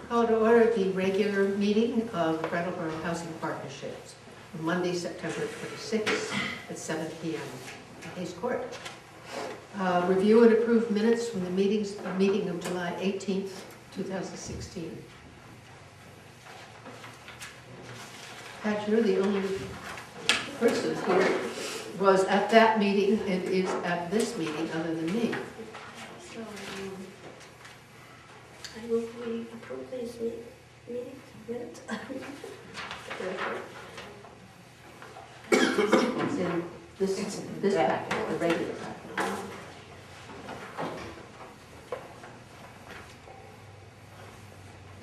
Call to order the regular meeting of Brattleboro Housing Partnerships, Monday, September 26th at 7 p.m. at Hayes Court. Review and approve minutes from the meeting of July 18th, 2016. Pat, you're the only person here was at that meeting and is at this meeting other than me. So, I move we approve these minutes. It's in this packet, the regular packet.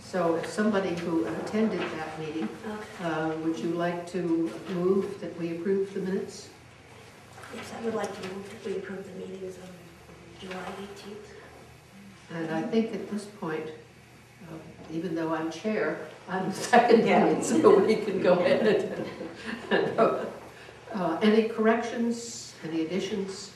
So if somebody who attended that meeting, would you like to move that we approve the minutes? Yes, I would like to move that we approve the meetings of July 18th. And I think at this point, even though I'm chair, I'm seconding it, so we can go ahead and vote. Any corrections, any additions?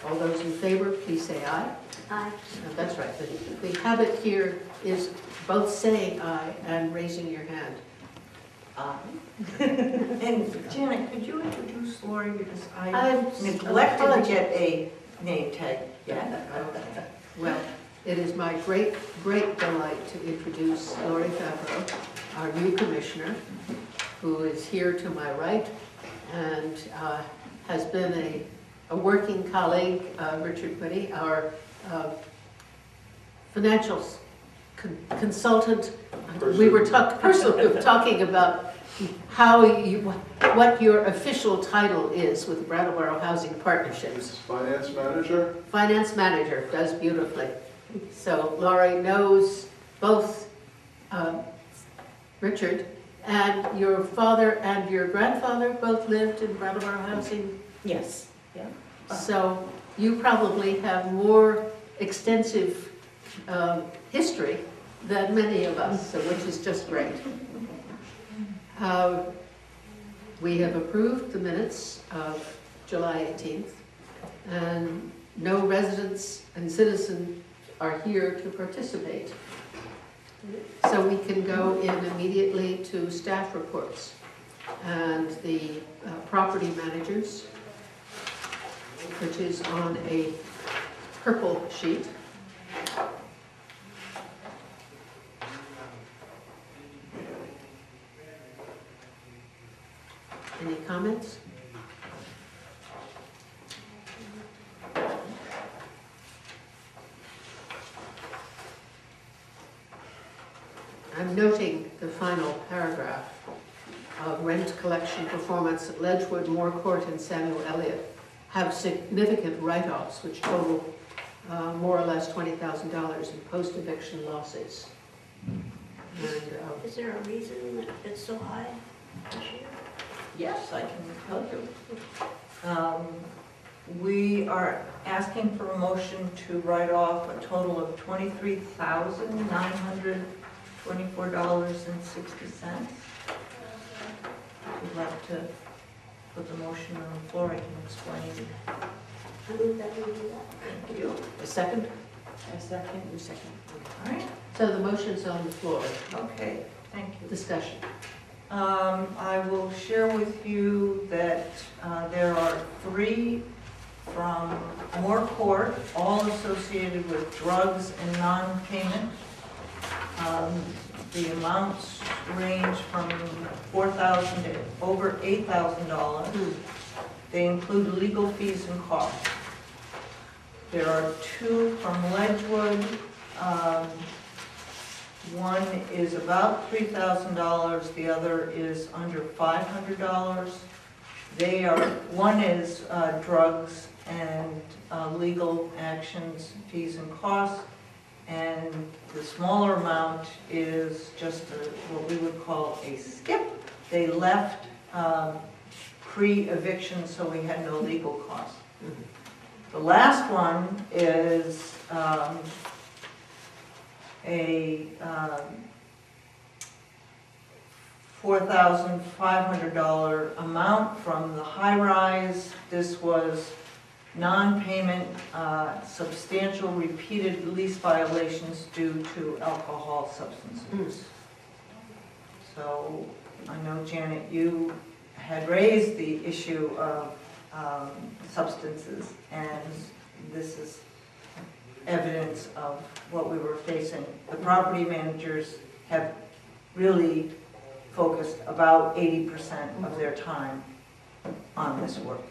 All those in favor, please say aye. Aye. That's right. The habit here is both saying aye and raising your hand. And Janet, could you introduce Lori, because I I'm neglected to get a name tag yet. Okay. Well, it is my great delight to introduce Lori Favreau, our new commissioner, who is here to my right and has been a working colleague, Richard Whitty, our financial consultant. We were talking about what your official title is with Brattleboro Housing Partnerships. Finance manager? Finance manager, does beautifully. So Laurie knows both Richard, and your father and your grandfather both lived in Brattleboro Housing. Yes. Yeah. So you probably have more extensive history than many of us, so which is just great. We have approved the minutes of July 18th, and no residents and citizens are here to participate. So we can go in immediately to staff reports and the property managers, which is on a purple sheet. Any comments? I'm noting the final paragraph of rent collection performance at Ledgewood, Moore Court, and Samuel Elliott have significant write-offs which total more or less $20,000 in post-eviction losses. And, Is there a reason that it's so high this year? Yes, I can tell you. We are asking for a motion to write off a total of $23,924.60. If you'd like to put the motion on the floor, I can explain. I move that we do that. Thank you. a second? A second. A second. All right. So the motion's on the floor. Okay, thank you. Discussion. I will share with you that there are 3 from Moore Court, all associated with drugs and non-payment. The amounts range from $4,000 to over $8,000. They include legal fees and costs. There are 2 from Ledgewood. One is about $3,000, the other is under $500. One is drugs and legal actions, fees and costs, and the smaller amount is just what we would call a skip. They left pre-eviction, so we had no legal costs. The last one is a $4,500 amount from the high-rise. This was non-payment, substantial repeated lease violations due to alcohol substance use. So I know, Janet, you had raised the issue of substances, and this is evidence of what we were facing. The property managers have really focused about 80% of their time on this work,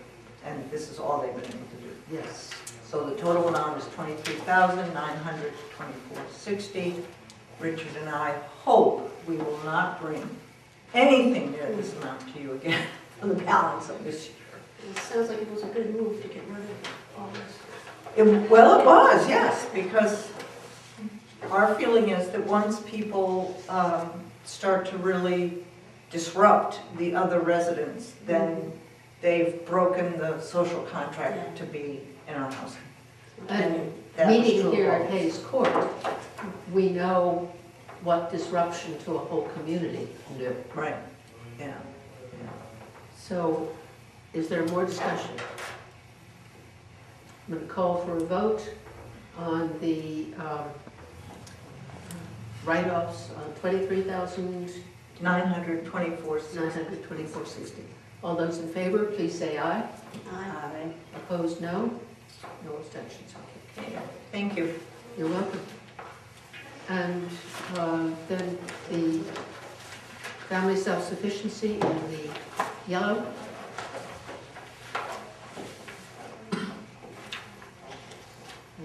and this is all they've been able to do. Yes. So the total amount is $23,924.60. Richard and I hope we will not bring anything near this amount to you again for the balance of this year. It sounds like it was a good move to get rid of all this. Well, it was, yes, because our feeling is that once people start to really disrupt the other residents, then they've broken the social contract to be in our house. And that was meeting true here of at all. Hayes Court, we know what disruption to a whole community can do. Right, yeah. So, is there more discussion? I'm going to call for a vote on the write-offs on $23,924.60. 924. All those in favor, please say aye. Aye. Opposed, no. No abstentions. Okay. Thank you. You're welcome. And then the family self-sufficiency in the yellow.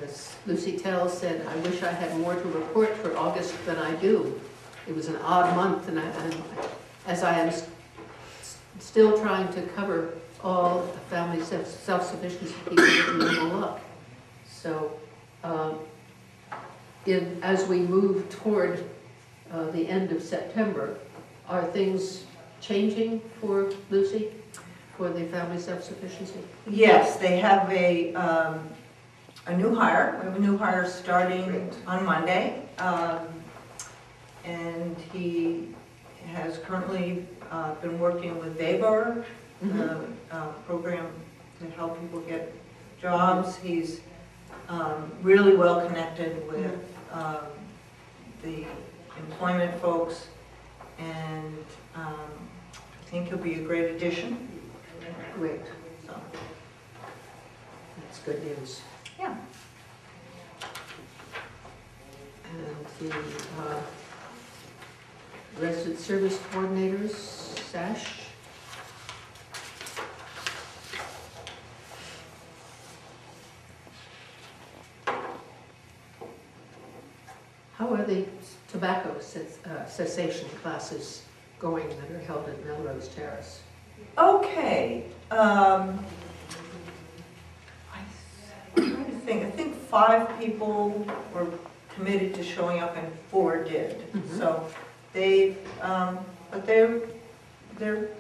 As Lucy Tell said, I wish I had more to report for August than I do. It was an odd month, and as I am still trying to cover all the family self-sufficiency people with minimal luck. So, as we move toward the end of September, are things changing for Lucy, for the family self-sufficiency? Yes, they have a new hire. We have a new hire starting on Monday. And he has currently been working with Brattleboro, the program to help people get jobs. He's really well connected with the employment folks, and I think he'll be a great addition. Great, So, that's good news. yeah. And the resident service coordinators, SASH. How are the tobacco cessation classes going that are held at Melrose Terrace? Okay. I'm trying to think. I think 5 people were committed to showing up and 4 did. So they, but they're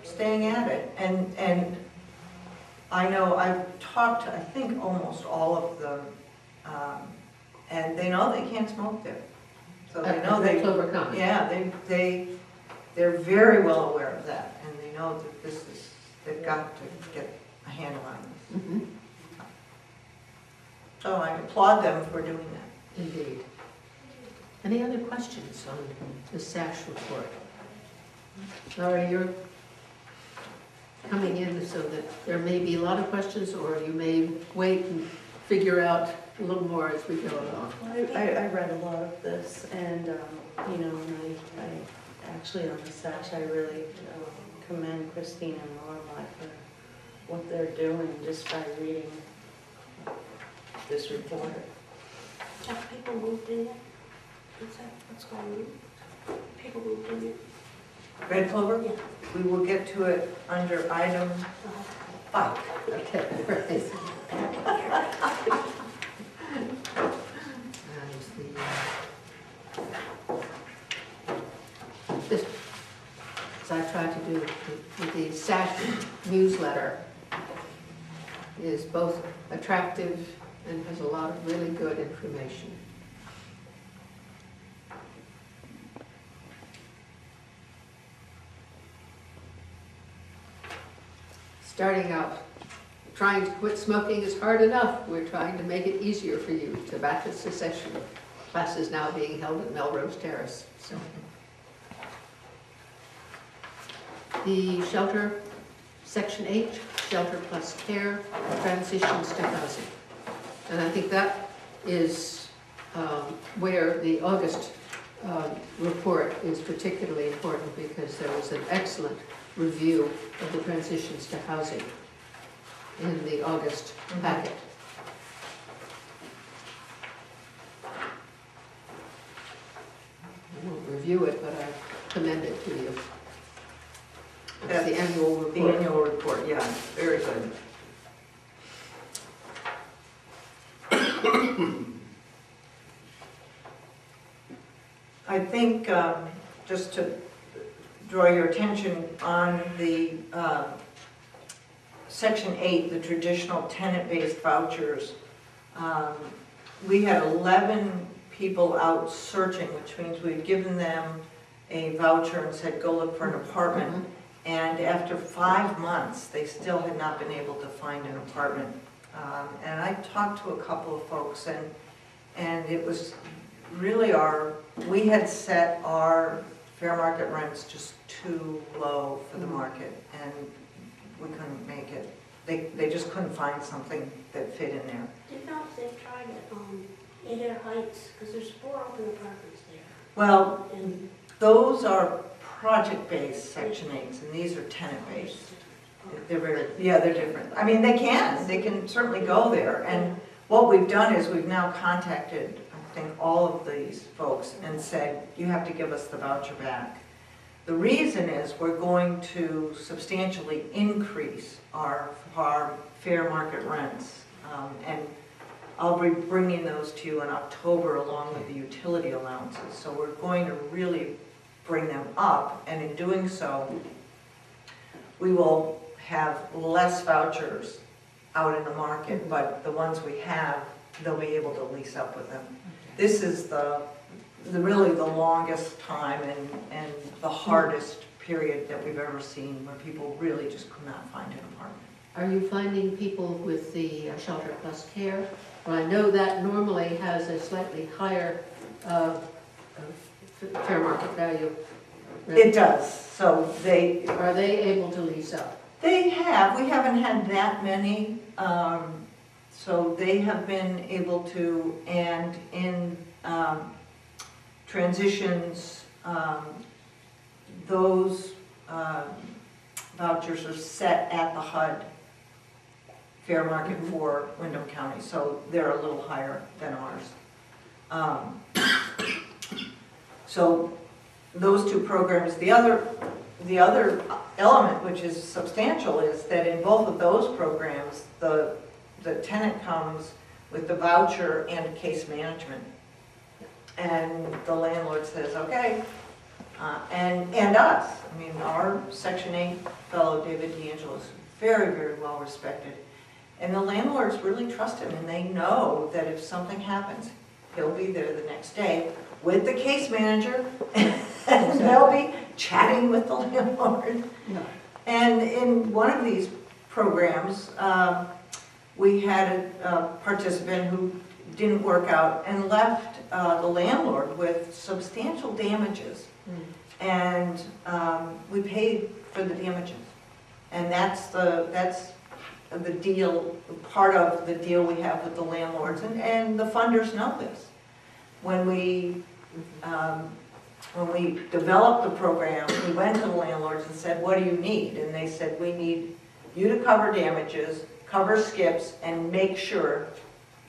staying at it. And I know I've talked to, I think, almost all of them, and they know they can't smoke there. So they know they, Clover Common. yeah, they're very well aware of that, and they know that this is, they've got to get a handle on this. So I applaud them for doing that. Indeed. Any other questions on the SASH report? Laura, you're coming in so that there may be a lot of questions, or you may wait and figure out a little more as we go along. I read a lot of this, and, you know, and I actually on the SASH, I really commend Christine and Lorelei for what they're doing just by reading this report. Have people moved in yet? Is that what's going on? People moved in yet? Red Clover? Yeah. We will get to it under item 5. Okay, right. And this, as I try to do with the SASH newsletter, is both attractive and has a lot of really good information. Starting out trying to quit smoking is hard enough. We're trying to make it easier for you. Tobacco cessation classes now being held at Melrose Terrace. So the shelter, Section 8, Shelter Plus Care, transitions to housing. And I think that is where the August report is particularly important, because there was an excellent review of the transitions to housing in the August packet. I won't review it, but I commend it to you. It's the annual report. The annual report, yeah, very good. I think, just to draw your attention on the Section 8, the traditional tenant-based vouchers, we had 11 people out searching, which means we'd given them a voucher and said, go look for an apartment. And after 5 months, they still had not been able to find an apartment. And I talked to a couple of folks, and it was really we had set our fair market rents just too low for the market, and we couldn't make it. They just couldn't find something that fit in there. Did not they tried it in their Heights, because there's 4 open apartments there. Well, And those are project-based Section 8s, and these are tenant-based. They're different. I mean, they can certainly go there. And what we've done is we've now contacted, I think, all of these folks and said, you have to give us the voucher back. The reason is we're going to substantially increase our fair market rents. And I'll be bringing those to you in October along with the utility allowances. So we're going to really bring them up, and in doing so, we will have less vouchers out in the market, but the ones we have, they'll be able to lease up with them. This is really the longest time and the hardest period that we've ever seen, where people really just could not find an apartment. Are you finding people with the Shelter Plus Care? Well, I know that normally has a slightly higher fair market value. It does. So Are they able to lease up? we haven't had that many, so they have been able to, and in transitions, those vouchers are set at the HUD fair market for Windham County, so they're a little higher than ours. So those two programs, the other element, which is substantial, is that in both of those programs, the tenant comes with the voucher and case management. And the landlord says, okay, and us. I mean, our Section 8 fellow, David D'Angelo, is very, very well respected. And the landlords really trust him, and they know that if something happens, he'll be there the next day with the case manager, and they'll be chatting with the landlord. No. And in one of these programs, we had a participant who didn't work out and left the landlord with substantial damages. And we paid for the damages. And that's the deal, part of the deal we have with the landlords. And the funders know this. When we developed the program, we went to the landlords and said, what do you need? And they said, we need you to cover damages, cover skips, and make sure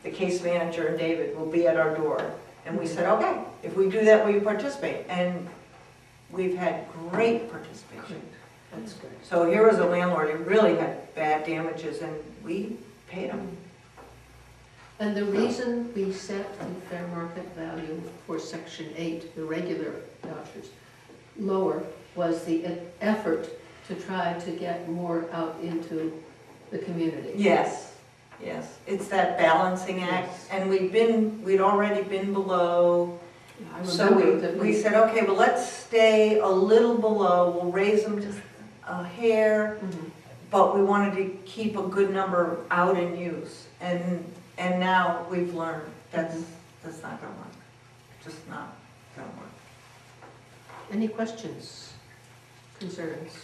the case manager and David will be at our door. And we said, okay, if we do that, will you participate? And we've had great participation. That's good. So here was a landlord who really had bad damages, and we paid him. And the reason we set the fair market value for Section 8, the regular vouchers, lower was the effort to try to get more out into the community. Yes, yes. It's that balancing act. Yes. And we'd already been below. I So remember that we said, okay, well, let's stay a little below. We'll raise them just a hair. Mhm. but we wanted to keep a good number out in use. And now we've learned that's not gonna work. Just not gonna work. Any questions, concerns?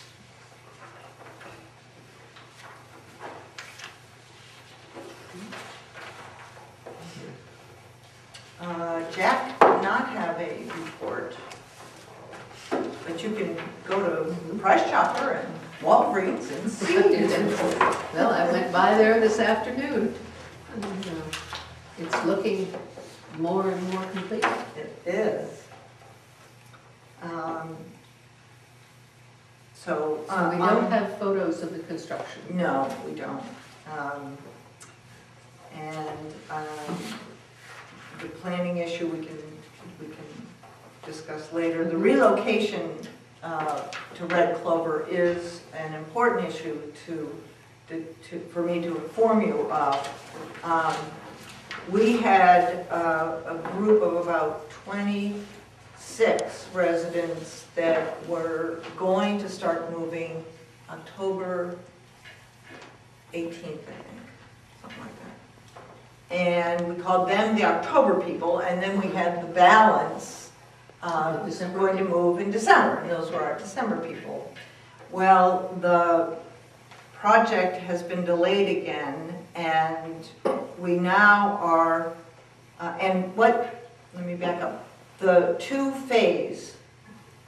Jack did not have a report, but you can go to the Price Chopper and Walgreens and see. Well, I went by there this afternoon. And, it's looking more and more complete. It is. So We don't have photos of the construction. No, we don't. And the planning issue we can discuss later. The relocation to Red Clover is an important issue for me to inform you of. We had a group of about 26 residents that were going to start moving October 18th, I think, something like that. And we called them the October people, and then we had the balance going to move in December, and those were our December people. Well, the project has been delayed again, and we now are, let me back up. The two-phase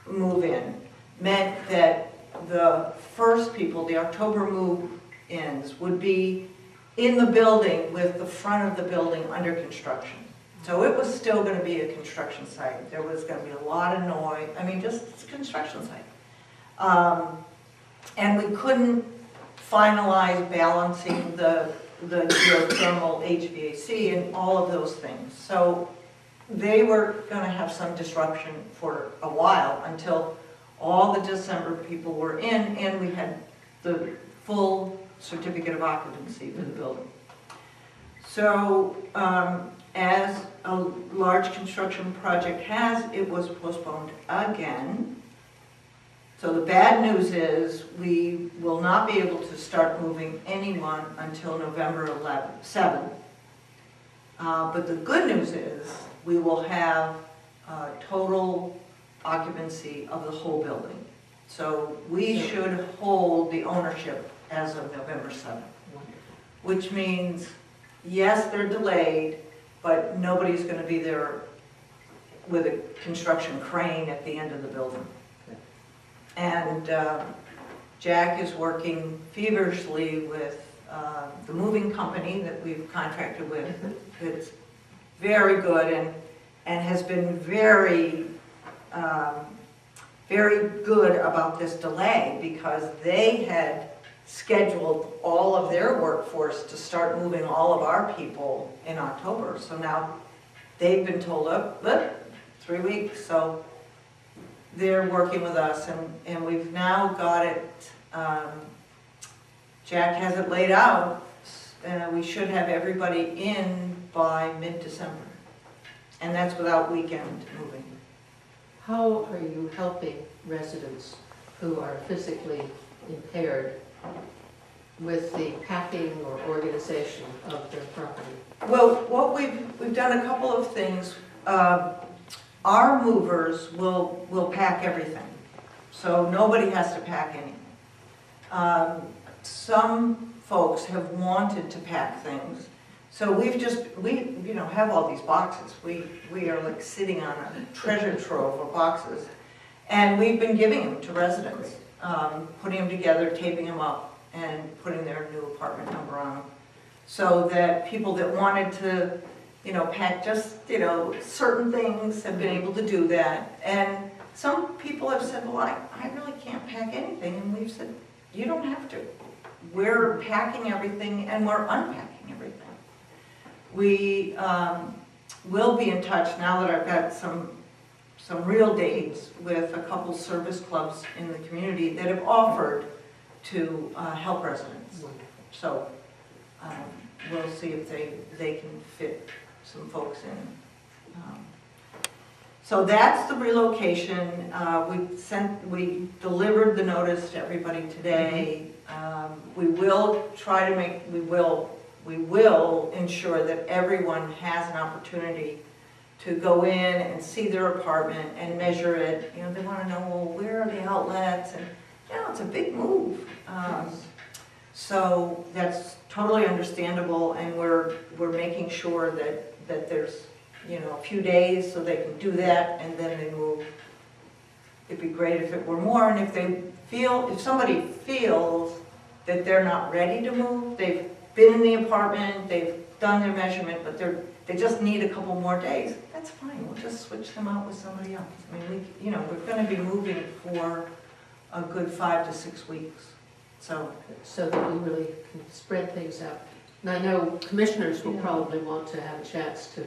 move-in meant that the first people, the October move-ins, would be in the building with the front of the building under construction. So it was still going to be a construction site. There was going to be a lot of noise. I mean, just it's a construction site. And we couldn't finalize balancing the geothermal HVAC and all of those things. So they were going to have some disruption for a while until all the December people were in and we had the full certificate of occupancy for the building. So as a large construction project has, it was postponed again. So the bad news is we will not be able to start moving anyone until November 7th. But the good news is we will have total occupancy of the whole building. So we should hold the ownership as of November 7th, which means, yes, they're delayed, but nobody's going to be there with a construction crane at the end of the building. And Jack is working feverishly with the moving company that we've contracted with. It's very good and has been very, very good about this delay because they had scheduled all of their workforce to start moving all of our people in October. So now they've been told, look, 3 weeks. So they're working with us and we've now got it, Jack has it laid out. We should have everybody in by mid-December. And that's without weekend moving. How are you helping residents who are physically impaired with the packing or organization of their property? Well, what we've done a couple of things. Our movers will pack everything, so nobody has to pack anything. Some folks have wanted to pack things, so we have all these boxes. We are like sitting on a treasure trove of boxes, and we've been giving them to residents, putting them together, taping them up, and putting their new apartment number on them, so that people that wanted to pack just, certain things have been able to do that. And some people have said, well, I really can't pack anything. And we've said, you don't have to. We're packing everything and we're unpacking everything. We will be in touch now that I've got some real dates with a couple service clubs in the community that have offered to help residents. So we'll see if they can fit some folks in. So that's the relocation. We delivered the notice to everybody today. We will try to we will ensure that everyone has an opportunity to go in and see their apartment and measure it. You know, they want to know, well, where are the outlets? And, you know, it's a big move. So that's totally understandable, and we're making sure that there's, you know, a few days so they can do that, and then they move. It'd be great if it were more, and if somebody feels that they're not ready to move, they've been in the apartment, they've done their measurement, but they just need a couple more days, that's fine, we'll just switch them out with somebody else. I mean, we're gonna be moving for a good 5 to 6 weeks, so that we really can spread things out. And I know commissioners will probably want to have a chance to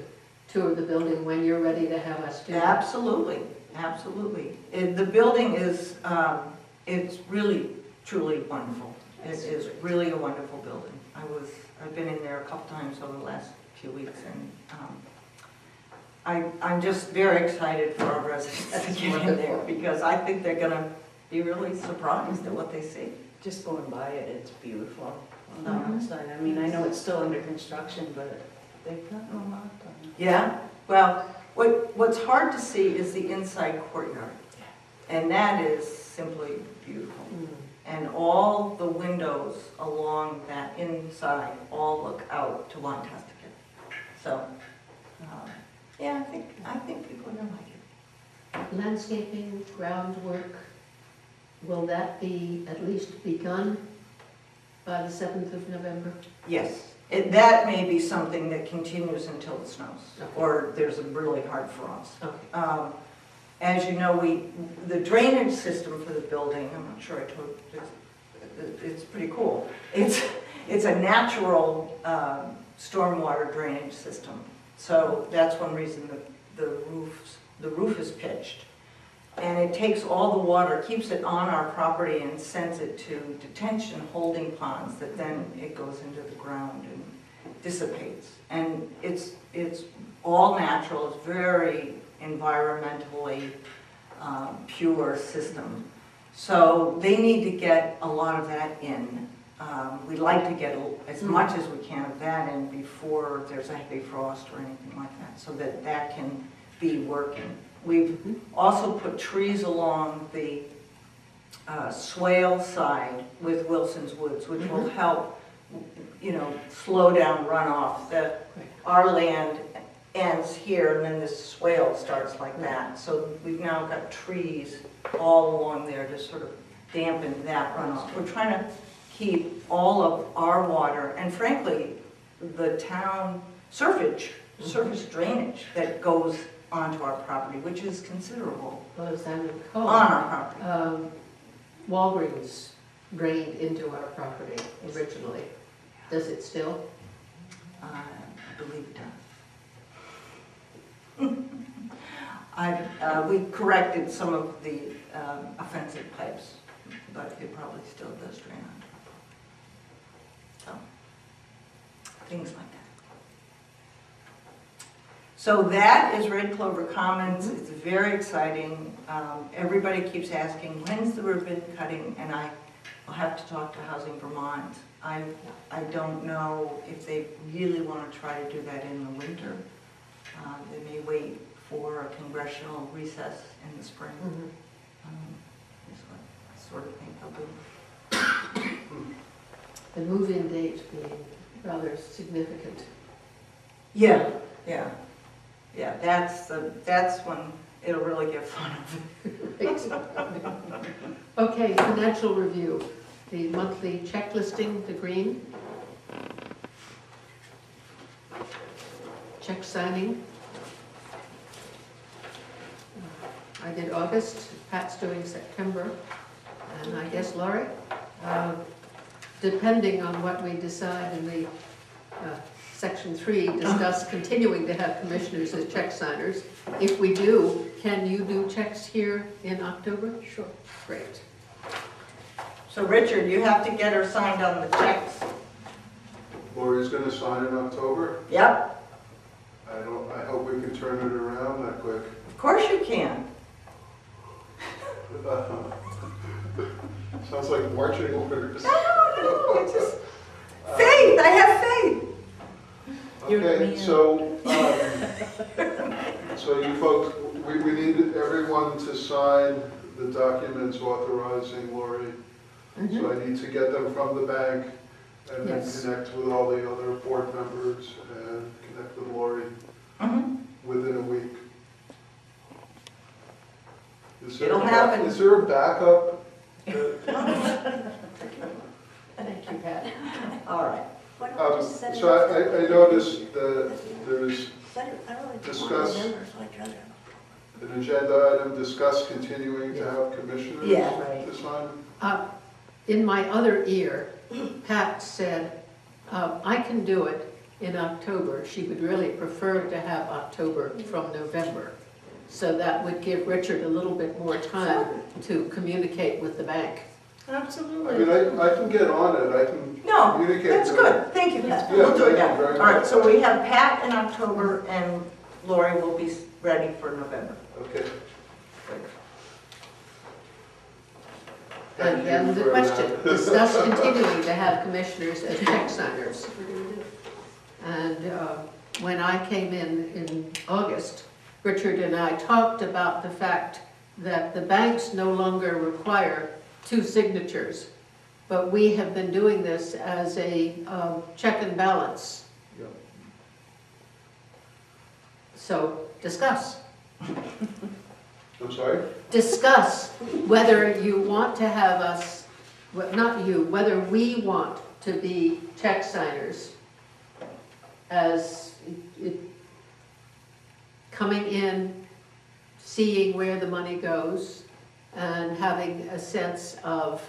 tour the building when you're ready to have us do that. Absolutely, absolutely. The building is, it's really, truly wonderful. It is really a wonderful building. I've been in there a couple times over the last few weeks, and I'm just very excited for our residents to get in there, because I think they're gonna be really surprised at what they see. Just going by it, it's beautiful on the outside. I mean, I know it's still under construction, but they've gotten a lot done. Yeah, well, what's hard to see is the inside courtyard, and that is simply beautiful. And all the windows along that inside all look out to Wantastica. So, yeah, I think people are gonna like it. Landscaping, groundwork, will that be at least begun by the 7th of November? Yes, that may be something that continues until it snows, Okay. or there's a really hard frost. Okay. As you know, the drainage system for the building, I'm not sure I told you, it's pretty cool. It's a natural stormwater drainage system. So that's one reason the roof is pitched. And it takes all the water, keeps it on our property, and sends it to detention holding ponds that then it goes into the ground and dissipates. And it's all natural, it's very environmentally pure system. So they need to get a lot of that in. We'd like to get as much as we can of that in before there's a heavy frost or anything like that, so that can be working. We've also put trees along the swale side with Wilson's Woods, which will help, you know, slow down runoff. Our land ends here, and then this swale starts like that. So we've now got trees all along there to sort of dampen that runoff. We're trying to keep all of our water, and frankly, the town surface drainage that goes onto our property, which is considerable Well, as I recall, on our property. Walgreens drained into our property originally. Does it still? I believe it does. We corrected some of the offensive pipes, but it probably still does drain on. So, things like that. So that is Red Clover Commons. It's very exciting. Everybody keeps asking, when's the ribbon cutting? And I'll have to talk to Housing Vermont. I don't know if they really want to try to do that in the winter. They may wait for a congressional recess in the spring. Is what I sort of think they'll do. The move-in date being rather significant. Yeah. That's when it'll really get fun. Okay, financial review. The monthly check listing, the green. Check signing. I did August, Pat's doing September, and I guess Laurie, depending on what we decide in the Section 3, discuss continuing to have commissioners as check signers. If we do, can you do checks here in October? Sure. Great. So Richard, you have to get her signed on the checks. Lori's gonna sign in October. Yep, I hope we can turn it around that quick. of course you can. Sounds like marching orders. No, it's just faith, I have faith. Okay, so, so you folks, we need everyone to sign the documents authorizing Lori. So I need to get them from the bank and then Yes. connect with all the other board members and connect with Lori within a week. It'll happen. Is there a backup? Thank you, Pat. All right. Why don't we just set it So up? I noticed that there's I don't really want discuss- November, so I'd rather. an agenda item, discuss continuing to have commissioners Yeah, right. to sign. In my other ear, Pat said, I can do it in October. She would really prefer to have October from November. So that would give Richard a little bit more time to communicate with the bank. I mean, Absolutely. I can get on it, I can No, communicate. that's with- good. Thank you, Pat. Yeah, We'll do it thank you now. very All right, much. so we have Pat in October and Lori will be ready for November. Okay. And then the Thank you for question, that. discuss continuing to have commissioners as check signers. And when I came in August, Richard and I talked about the fact that the banks no longer require 2 signatures, but we have been doing this as a check and balance. Yeah. So discuss. I'm sorry? Discuss whether you want to have us, not you, whether we want to be check signers as coming in, seeing where the money goes, and having a sense of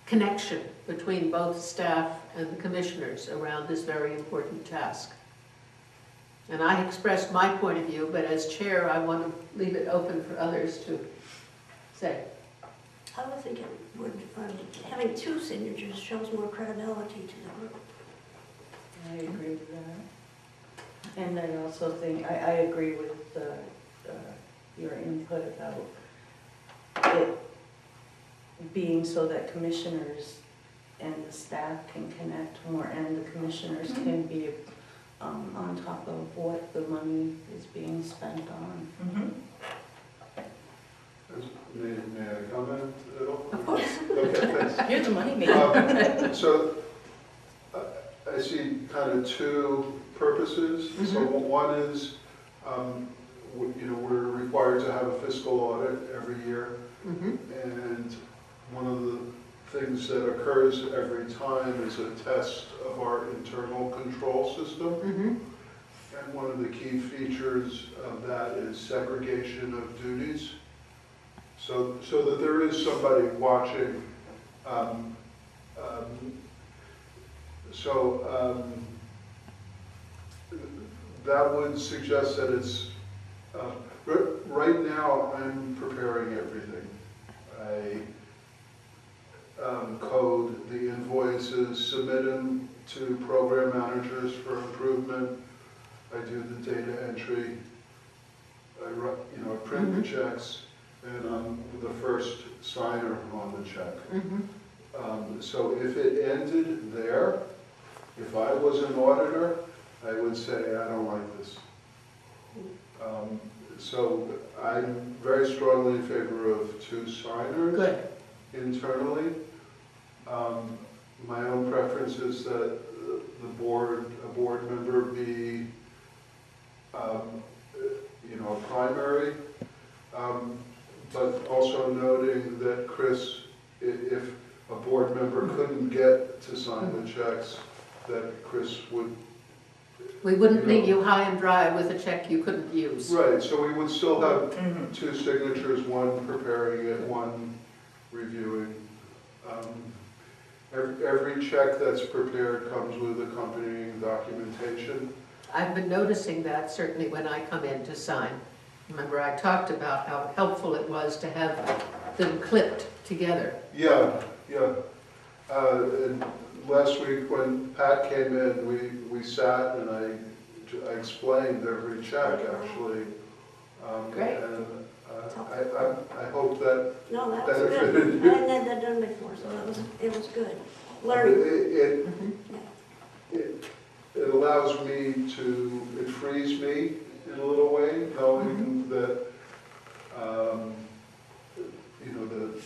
connection between both staff and the commissioners around this very important task. And I expressed my point of view, but as chair, I want to leave it open for others to say. I would think it would, having 2 signatures shows more credibility to the group. I agree with that. And I also think, I agree with your input about it being so that commissioners and the staff can connect more and the commissioners can be on top of what the money is being spent on. May I comment at all? Of course. Okay, thanks. You're the money maker. So I see kind of 2 purposes. So one is, we're required to have a fiscal audit every year. And one of the things that occurs every time is a test of our internal control system. And one of the key features of that is segregation of duties. So that there is somebody watching. That would suggest that it's, right now I'm preparing everything. I code the invoices, submit them to program managers for improvement. I do the data entry. I print the checks, and I'm the first signer on the check. So if it ended there, if I was an auditor, I would say, I don't like this. So I'm very strongly in favor of 2 signers. Good. Internally. My own preference is that a board member be, a primary, but also noting that Chris, if a board member couldn't get to sign the checks, that Chris would. We wouldn't leave you high and dry with a check you couldn't use. Right, so we would still have 2 signatures, one preparing it, one reviewing. Every check that's prepared comes with accompanying documentation. I've been noticing that certainly when I come in to sign. Remember, I talked about how helpful it was to have them clipped together. Yeah. And last week when Pat came in, we sat and I I explained every check, actually. Great. And I hope that No, that was good. benefited I you. hadn't had that done before, so it was good. Learning. It allows me to, it frees me in a little way, knowing that, you know, that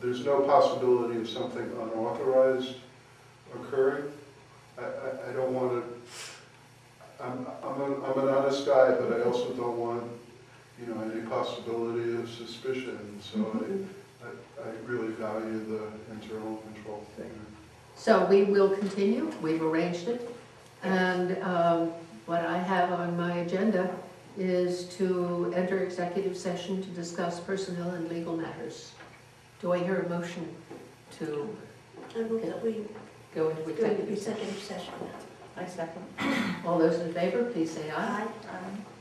there's no possibility of something unauthorized occurring. I don't want to, I'm an honest guy, but I also don't want, you know, any possibility of suspicion. So I really value the internal control. So we will continue, we've arranged it, and what I have on my agenda is to enter executive session to discuss personnel and legal matters. Do I hear a motion to I move that we go into go into executive session? executive session. I second. All those in favor, please say aye. Aye.